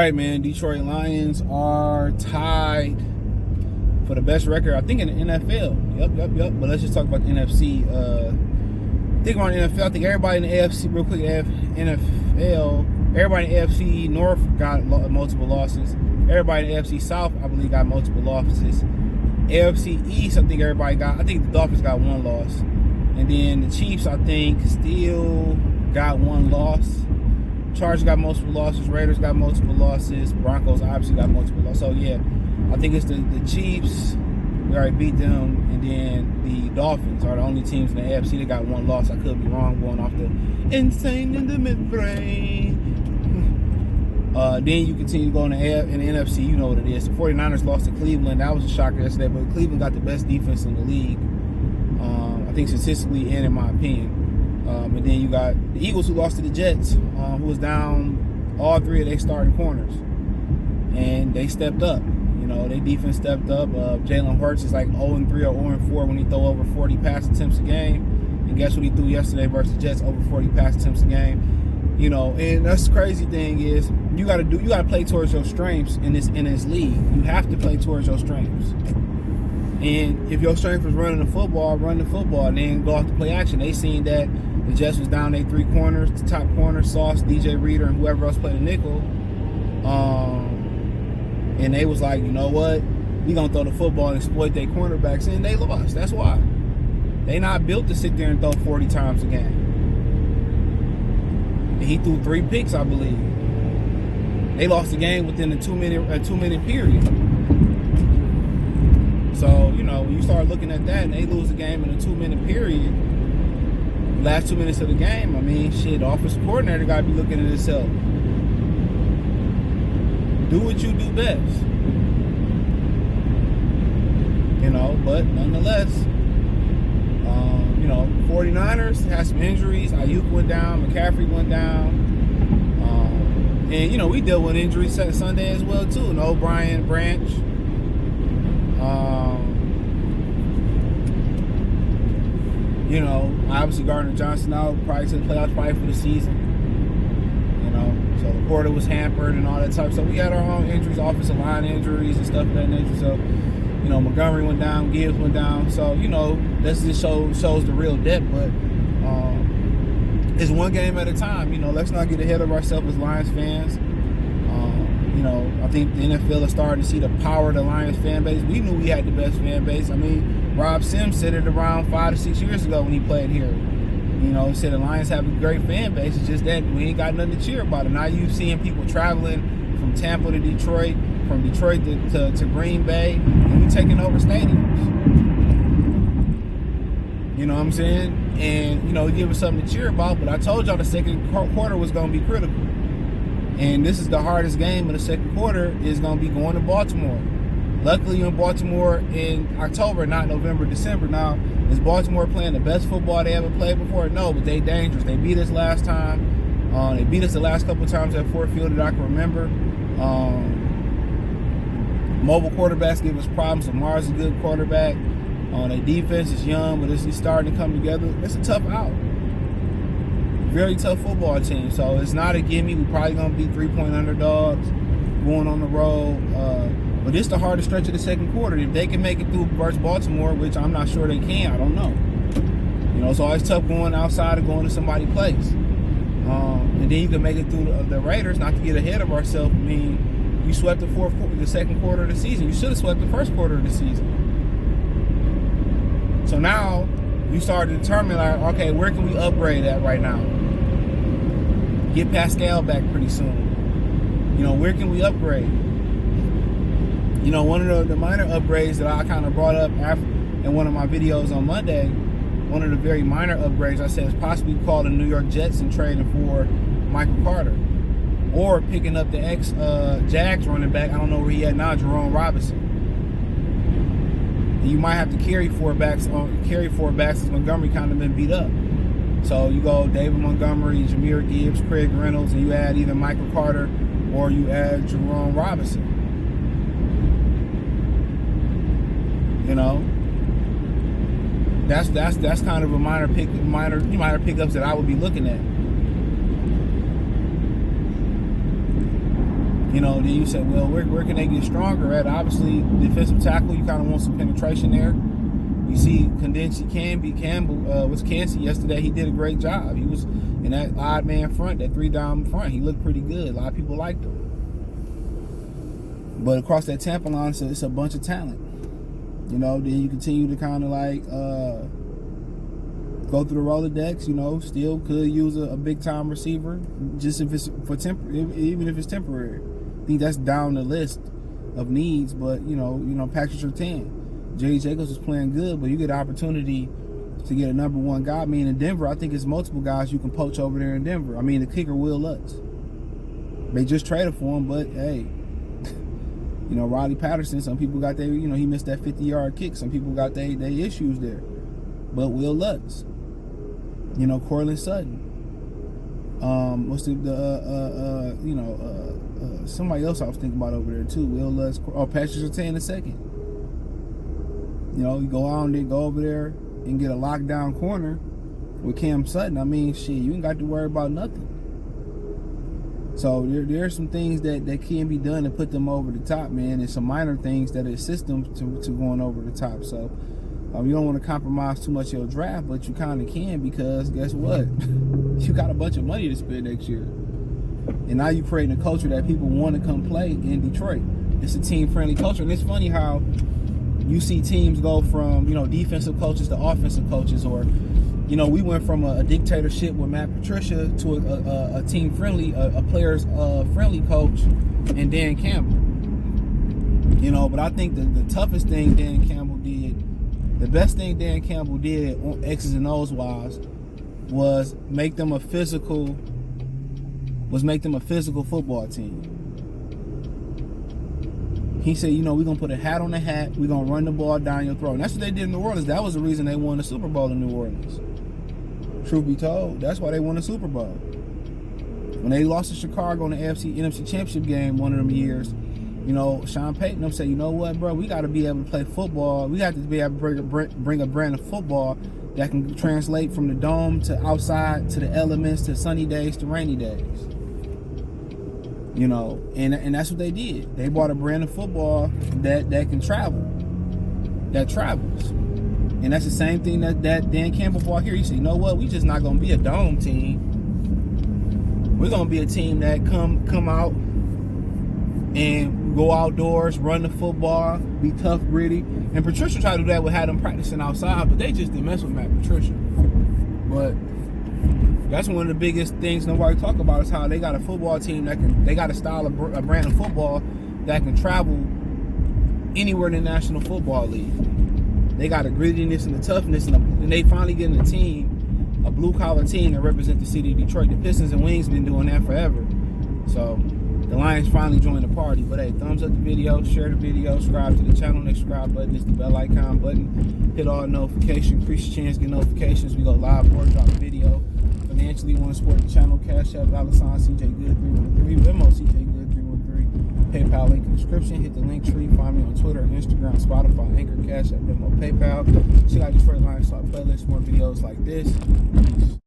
right, man. Detroit Lions are tied for the best record, I think, in the NFL. Yep. But let's just talk about the NFC. Think about the NFL. I think everybody in the AFC, real quick, NFL, everybody in the AFC North got multiple losses. Everybody in the AFC South, I believe, got multiple losses. AFC East, I think the Dolphins got one loss. And then the Chiefs, I think, still got one loss. Chargers got multiple losses. Raiders got multiple losses. Broncos obviously got multiple losses. So, yeah, I think it's the Chiefs. We already beat them. And then the Dolphins are the only teams in the AFC that got one loss. I could be wrong going off the insane in the midbrain. Then you continue to go in the NFC. You know what it is. The 49ers lost to Cleveland. That was a shocker yesterday. But Cleveland got the best defense in the league. I think statistically and in my opinion. And then you got the Eagles, who lost to the Jets, who was down all three of their starting corners. And they stepped up. You know, their defense stepped up. Jalen Hurts is like 0-3 or 0-4 when he throw over 40 pass attempts a game. And guess what he threw yesterday versus the Jets? Over 40 pass attempts a game. You know, and that's the crazy thing is you gotta play towards your strengths in this league. You have to play towards your strengths. And if your strength is running the football, run the football, and then go off to play action. They seen that the Jets was down their three corners, the top corner, Sauce, DJ Reader, and whoever else played the nickel. And they was like, you know what? We gonna throw the football and exploit their cornerbacks, and they lost. That's why. They not built to sit there and throw 40 times a game. And he threw 3 picks, I believe. They lost the game within a 2-minute period. So, you know, when you start looking at that and they lose the game in a 2-minute period, last 2 minutes of the game, I mean, shit, the offensive coordinator got to be looking at himself. Do what you do best. You know, but nonetheless, you know, 49ers had some injuries. Ayuk went down, McCaffrey went down. And, you know, we dealt with injuries Sunday as well, too. No Brian Branch. You know, obviously Gardner Johnson now probably to the playoffs probably for the season. You know, so the Porter was hampered and all that type. So we had our own injuries, offensive line injuries and stuff of that nature. So, you know, Montgomery went down, Gibbs went down. So, you know, this just shows the real depth. But it's one game at a time. You know, let's not get ahead of ourselves as Lions fans. You know, I think the NFL is starting to see the power of the Lions fan base. We knew we had the best fan base. I mean, Rob Sims said it around 5 to 6 years ago when he played here. You know, he said the Lions have a great fan base. It's just that we ain't got nothing to cheer about it. Now you seeing people traveling from Tampa to Detroit, from Detroit to Green Bay, and we taking over stadiums. You know what I'm saying? And, you know, give us something to cheer about. But I told y'all the second quarter was going to be critical. And this is the hardest game in the second quarter is going to be going to Baltimore. Luckily, you're in Baltimore in October, not November, December. Now, is Baltimore playing the best football they ever played before? No, but they dangerous. They beat us last time. They beat us the last couple of times at Ford Field that I can remember. Mobile quarterbacks give us problems. Lamar's a good quarterback. Their defense is young, but it's starting to come together. It's a tough out. Very tough football team. So it's not a gimme. We're probably going to be 3-point underdogs going on the road. But it's the hardest stretch of the second quarter. If they can make it through versus Baltimore, which I'm not sure they can, I don't know. You know, it's always tough going outside and going to somebody's place. And then you can make it through the Raiders, not to get ahead of ourselves. I mean, you swept the second quarter of the season. You should have swept the first quarter of the season. So now you start to determine, like, okay, where can we upgrade at right now? Get Pascal back pretty soon. You know, where can we upgrade? You know, one of the minor upgrades that I kind of brought up in one of my videos on Monday, one of the very minor upgrades I said is possibly call the New York Jets and trading for Michael Carter. Or picking up the ex-Jags running back, I don't know where he at now, Jerome Robinson. And you might have to carry four backs as Montgomery kind of been beat up. So you go David Montgomery, Jahmyr Gibbs, Craig Reynolds, and you add either Michael Carter or you add Jerome Robinson. You know, that's kind of a minor pickups that I would be looking at. Then you say, well, where can they get stronger at? Obviously, defensive tackle, you kind of want some penetration there. You see, Campbell was Kancey yesterday. He did a great job. He was in that odd man front, that 3-down front. He looked pretty good. A lot of people liked him. But across that Tampa line, so it's a bunch of talent. Then you continue to kind of like go through the Rolodex. Still could use a big time receiver, just if it's even if it's temporary. I think that's down the list of needs. But Patrick Surtain. J.D. Jacobs is playing good, but you get an opportunity to get a number one guy. I mean, in Denver, I think it's multiple guys you can poach over there in Denver. I mean, the kicker, Will Lutz. They just traded for him, but hey, Riley Patterson, some people got he missed that 50-yard kick. Some people got their issues there. But Will Lutz, Cortland Sutton, what's somebody else I was thinking about over there too. Will Lutz, Patrick Surtain II. You go out and go over there and get a lockdown corner with Cam Sutton. I mean, shit, you ain't got to worry about nothing. So there are some things that can be done to put them over the top, man, and some minor things that assist them to going over the top. So you don't want to compromise too much of your draft, but you kind of can, because guess what? You got a bunch of money to spend next year. And now you're creating a culture that people want to come play in Detroit. It's a team-friendly culture. And it's funny how you see teams go from, defensive coaches to offensive coaches, or, we went from a dictatorship with Matt Patricia to a team-friendly, a players-friendly coach and Dan Campbell. But I think the toughest thing Dan Campbell did, the best thing Dan Campbell did on X's and O's wise, was make them a physical football team. He said, we're going to put a hat on the hat. We're going to run the ball down your throat. And that's what they did in New Orleans. That was the reason they won the Super Bowl in New Orleans. Truth be told, that's why they won the Super Bowl. When they lost to Chicago in the NFC Championship game one of them years, Sean Payton said, you know what, bro? We got to be able to play football. We got to be able to bring a brand of football that can translate from the dome to outside to the elements to sunny days to rainy days. And that's what they did. They bought a brand of football that can travel, that travels. And that's the same thing that Dan Campbell bought here. He said, you know what? We just not going to be a dome team. We're going to be a team that come out and go outdoors, run the football, be tough, gritty. And Patricia tried to do that with had them practicing outside, but they just didn't mess with Matt Patricia. But that's one of the biggest things nobody talk about, is how they got a football team they got a style of a brand of football that can travel anywhere in the National Football League. They got a grittiness and a toughness, and they finally getting a team, a blue-collar team that represent the city of Detroit. The Pistons and Wings been doing that forever. So the Lions finally joined the party. But hey, thumbs up the video, share the video, subscribe to the channel. Next subscribe button is the bell icon button. Hit all notifications, increase your chance to get notifications. We go live or drop a video. Financially want to support the channel, Cash App, $CJ Good 313, Venmo CJ Good 313, PayPal link in the description. Hit the link tree. Find me on Twitter, Instagram, Spotify, Anchor, Cash App, Venmo, PayPal. Check out the Detroit Lions Talk playlist, more videos like this. Peace.